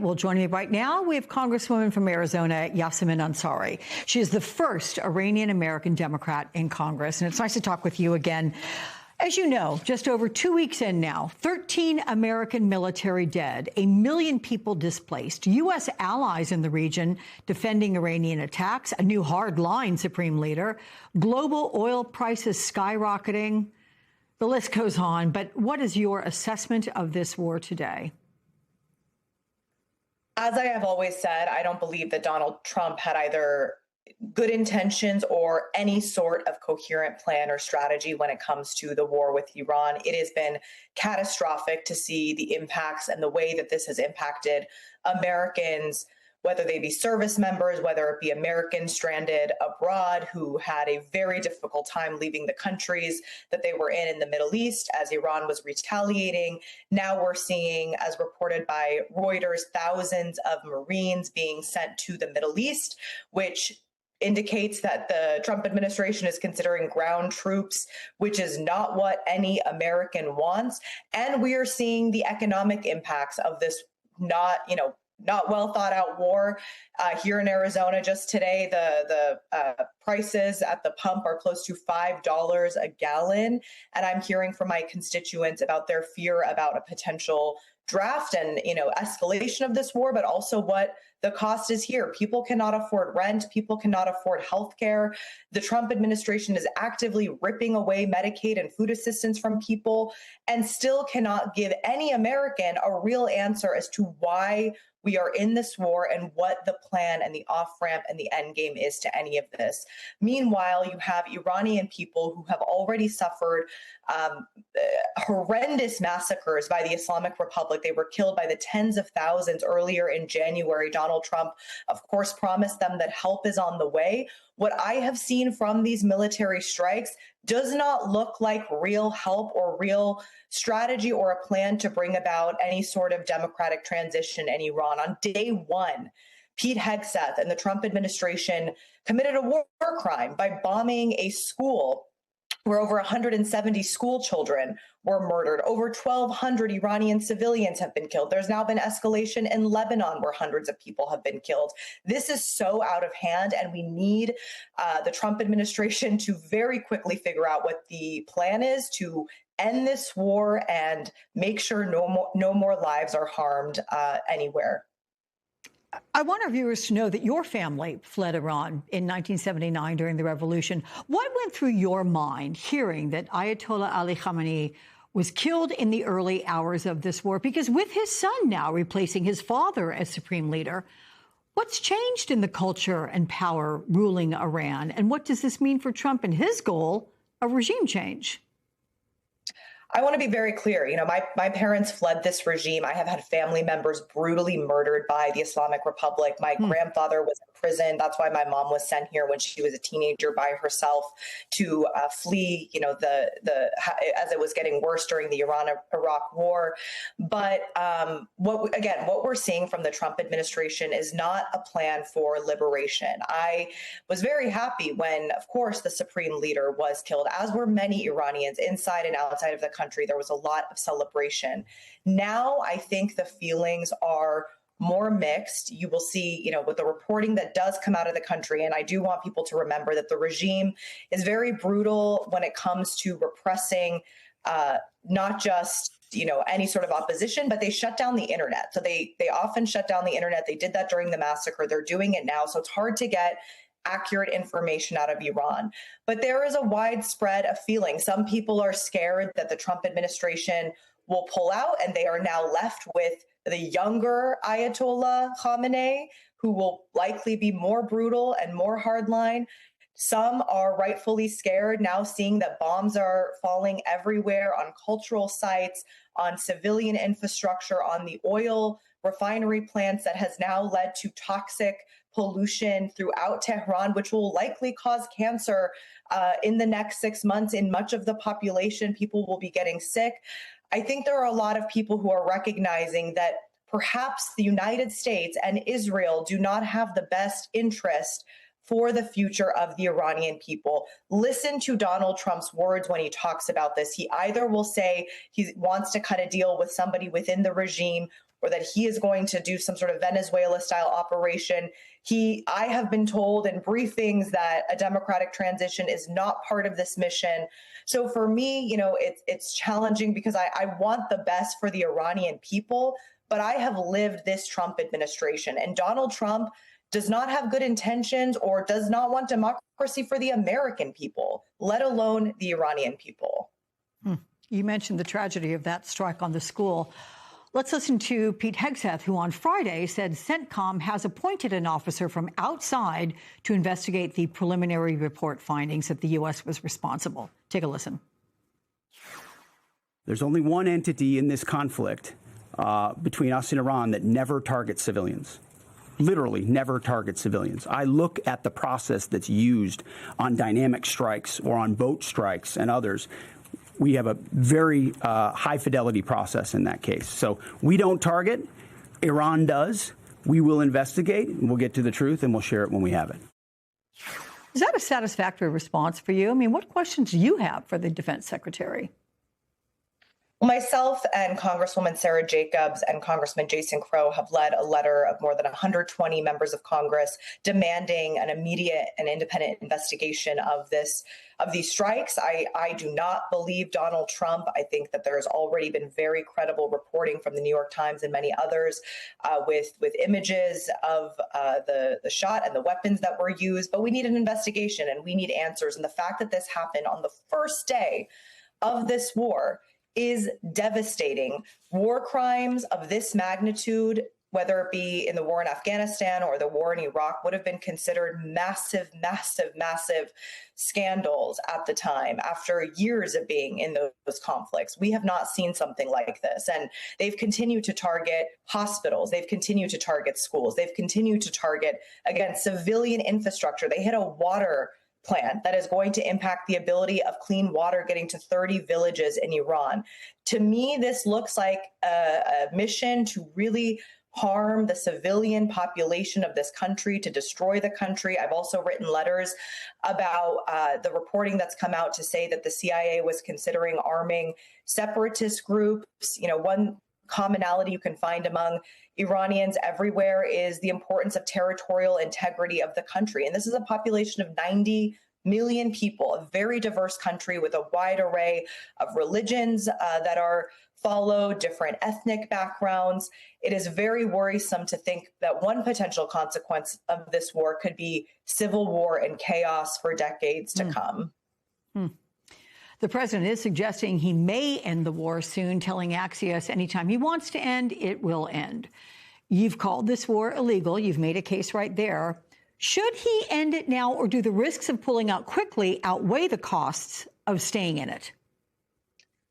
Well, joining me right now, we have Congresswoman from Arizona, Yasmin Ansari. She is the first Iranian-American Democrat in Congress, and it's nice to talk with you again. As you know, just over 2 weeks in now, 13 American military dead, 1 million people displaced, U.S. allies in the region defending Iranian attacks, a new hard-line supreme leader, global oil prices skyrocketing. The list goes on, but what is your assessment of this war today? As I have always said, I don't believe that Donald Trump had either good intentions or any sort of coherent plan or strategy when it comes to the war with Iran. It has been catastrophic to see the impacts and the way that this has impacted Americans, whether they be service members, whether it be Americans stranded abroad who had a very difficult time leaving the countries that they were in the Middle East as Iran was retaliating. Now we're seeing, as reported by Reuters, thousands of Marines being sent to the Middle East, which indicates that the Trump administration is considering ground troops, which is not what any American wants. And we are seeing the economic impacts of this not well thought out war here in Arizona. Just today, the prices at the pump are close to $5 a gallon. And I'm hearing from my constituents about their fear about a potential draft and, escalation of this war, but also what the cost is here. People cannot afford rent. People cannot afford health care. The Trump administration is actively ripping away Medicaid and food assistance from people and still cannot give any American a real answer as to why we are in this war and what the plan and the off-ramp and the end game is to any of this. Meanwhile, you have Iranian people who have already suffered horrendous massacres by the Islamic Republic. They were killed by the tens of thousands earlier in January. Donald Trump, of course, promised them that help is on the way. What I have seen from these military strikes does not look like real help or real strategy or a plan to bring about any sort of democratic transition in Iran. On day one, Pete Hegseth and the Trump administration committed a war crime by bombing a school where over 170 school children were murdered. Over 1,200 Iranian civilians have been killed. There's now been escalation in Lebanon where hundreds of people have been killed. This is so out of hand, and we need the Trump administration to very quickly figure out what the plan is to end this war and make sure no more lives are harmed anywhere. I want our viewers to know that your family fled Iran in 1979 during the revolution. What went through your mind hearing that Ayatollah Ali Khamenei was killed in the early hours of this war? Because with his son now replacing his father as supreme leader, what's changed in the culture and power ruling Iran? And what does this mean for Trump and his goal of regime change? I want to be very clear. My parents fled this regime. I have had family members brutally murdered by the Islamic Republic. My grandfather was in prison. That's why my mom was sent here when she was a teenager by herself to flee, as it was getting worse during the Iran-Iraq war. But what we're seeing from the Trump administration is not a plan for liberation. I was very happy when, of course, the supreme leader was killed, as were many Iranians inside and outside of the country. There was a lot of celebration. Now, I think the feelings are more mixed. You will see, with the reporting that does come out of the country, and I do want people to remember that the regime is very brutal when it comes to repressing not just any sort of opposition, but they shut down the internet. So they often shut down the internet. They did that during the massacre. They're doing it now. So it's hard to get accurate information out of Iran. But there is a widespread of feeling. Some people are scared that the Trump administration will pull out and they are now left with the younger Ayatollah Khamenei, who will likely be more brutal and more hardline. Some are rightfully scared now, seeing that bombs are falling everywhere on cultural sites, on civilian infrastructure, on the oil refinery plants that has now led to toxic pollution throughout Tehran, which will likely cause cancer in the next 6 months in much of the population. People will be getting sick. I think there are a lot of people who are recognizing that perhaps the United States and Israel do not have the best interest for the future of the Iranian people. Listen to Donald Trump's words when he talks about this. He either will say he wants to cut a deal with somebody within the regime, or that he is going to do some sort of Venezuela-style operation. I have been told in briefings that a democratic transition is not part of this mission. So for me, it's challenging because I want the best for the Iranian people, but I have lived this Trump administration, and Donald Trump does not have good intentions or does not want democracy for the American people, let alone the Iranian people. You mentioned the tragedy of that strike on the school. Let's listen to Pete Hegseth, who on Friday said CENTCOM has appointed an officer from outside to investigate the preliminary report findings that the U.S. was responsible. Take a listen. There's only one entity in this conflict between us and Iran that never targets civilians. Literally never targets civilians. I look at the process that's used on dynamic strikes or on boat strikes and others. We have a very high fidelity process in that case. So we don't target. Iran does. We will investigate. We'll get to the truth and we'll share it when we have it. Is that a satisfactory response for you? I mean, what questions do you have for the defense secretary? Myself and Congresswoman Sarah Jacobs and Congressman Jason Crow have led a letter of more than 120 members of Congress demanding an immediate and independent investigation of these strikes. I do not believe Donald Trump. I think that there's already been very credible reporting from the New York Times and many others with images of the shot and the weapons that were used. But we need an investigation and we need answers. And the fact that this happened on the first day of this war is devastating. War crimes of this magnitude, whether it be in the war in Afghanistan or the war in Iraq, would have been considered massive, massive, massive scandals at the time after years of being in those conflicts. We have not seen something like this. And they've continued to target hospitals. They've continued to target schools. They've continued to target, again, civilian infrastructure. They hit a water plan that is going to impact the ability of clean water getting to 30 villages in Iran. To me, this looks like a mission to really harm the civilian population of this country, to destroy the country. I've also written letters about the reporting that's come out to say that the CIA was considering arming separatist groups. One commonality you can find among Iranians everywhere is the importance of territorial integrity of the country. And this is a population of 90 million people, a very diverse country with a wide array of religions that are followed, different ethnic backgrounds. It is very worrisome to think that one potential consequence of this war could be civil war and chaos for decades to come. The president is suggesting he may end the war soon, telling Axios anytime he wants to end, it will end. You've called this war illegal. You've made a case right there. Should he end it now, or do the risks of pulling out quickly outweigh the costs of staying in it?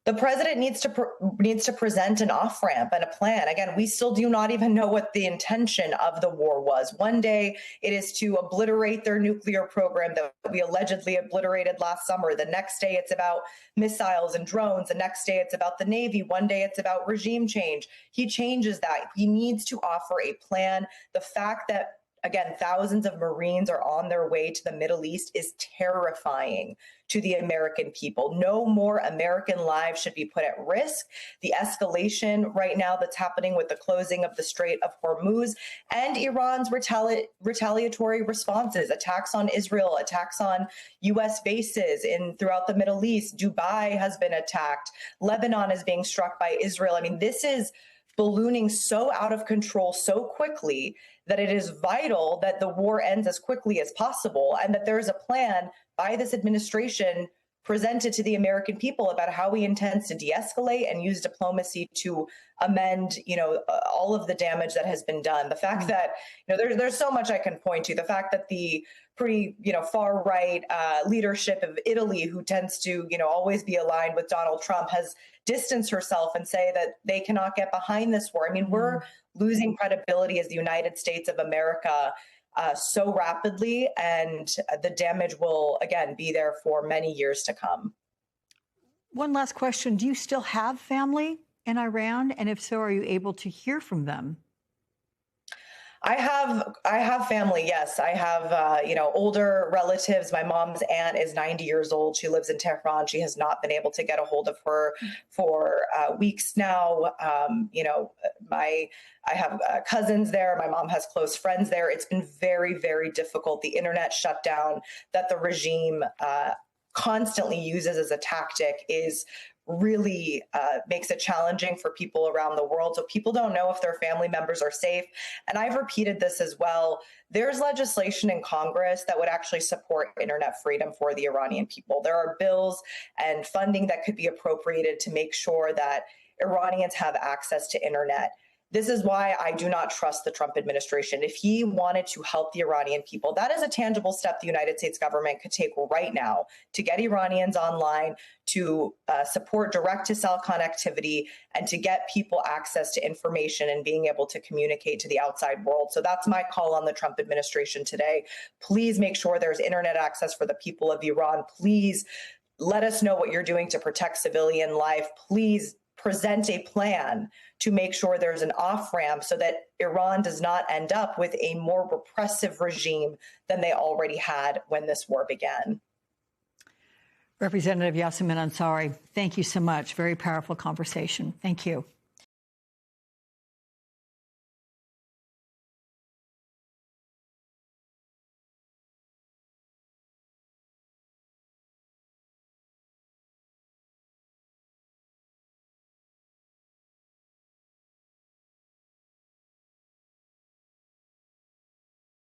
The president needs to present an off-ramp and a plan. Again, we still do not even know what the intention of the war was. One day it is to obliterate their nuclear program that we allegedly obliterated last summer. The next day it's about missiles and drones. The next day it's about the Navy. One day it's about regime change. He changes that. He needs to offer a plan. The fact that, again, thousands of Marines are on their way to the Middle East is terrifying to the American people. No more American lives should be put at risk. The escalation right now that's happening with the closing of the Strait of Hormuz and Iran's retaliatory responses, attacks on Israel, attacks on U.S. bases throughout the Middle East. Dubai has been attacked. Lebanon is being struck by Israel. I mean, this is ballooning so out of control so quickly that it is vital that the war ends as quickly as possible, and that there is a plan by this administration presented to the American people about how he intends to de-escalate and use diplomacy to amend, all of the damage that has been done. The fact that, there's so much I can point to. The fact that the pretty, far right leadership of Italy, who tends to, always be aligned with Donald Trump, has distanced herself and say that they cannot get behind this war. I mean, we're losing credibility as the United States of America so rapidly, and the damage will, again, be there for many years to come. One last question. Do you still have family in Iran? And if so, are you able to hear from them? I have family. Yes, I have older relatives. My mom's aunt is 90 years old. She lives in Tehran. She has not been able to get a hold of her for weeks now. I have cousins there. My mom has close friends there. It's been very, very difficult. The internet shutdown that the regime constantly uses as a tactic is really makes it challenging for people around the world. So people don't know if their family members are safe. And I've repeated this as well. There's legislation in Congress that would actually support internet freedom for the Iranian people. There are bills and funding that could be appropriated to make sure that Iranians have access to internet. This is why I do not trust the Trump administration. If he wanted to help the Iranian people, that is a tangible step the United States government could take right now to get Iranians online, to support direct-to-cell connectivity, and to get people access to information and being able to communicate to the outside world. So that's my call on the Trump administration today. Please make sure there's internet access for the people of Iran. Please let us know what you're doing to protect civilian life. Please present a plan to make sure there's an off-ramp so that Iran does not end up with a more repressive regime than they already had when this war began. Representative Yasamin Ansari, thank you so much. Very powerful conversation. Thank you.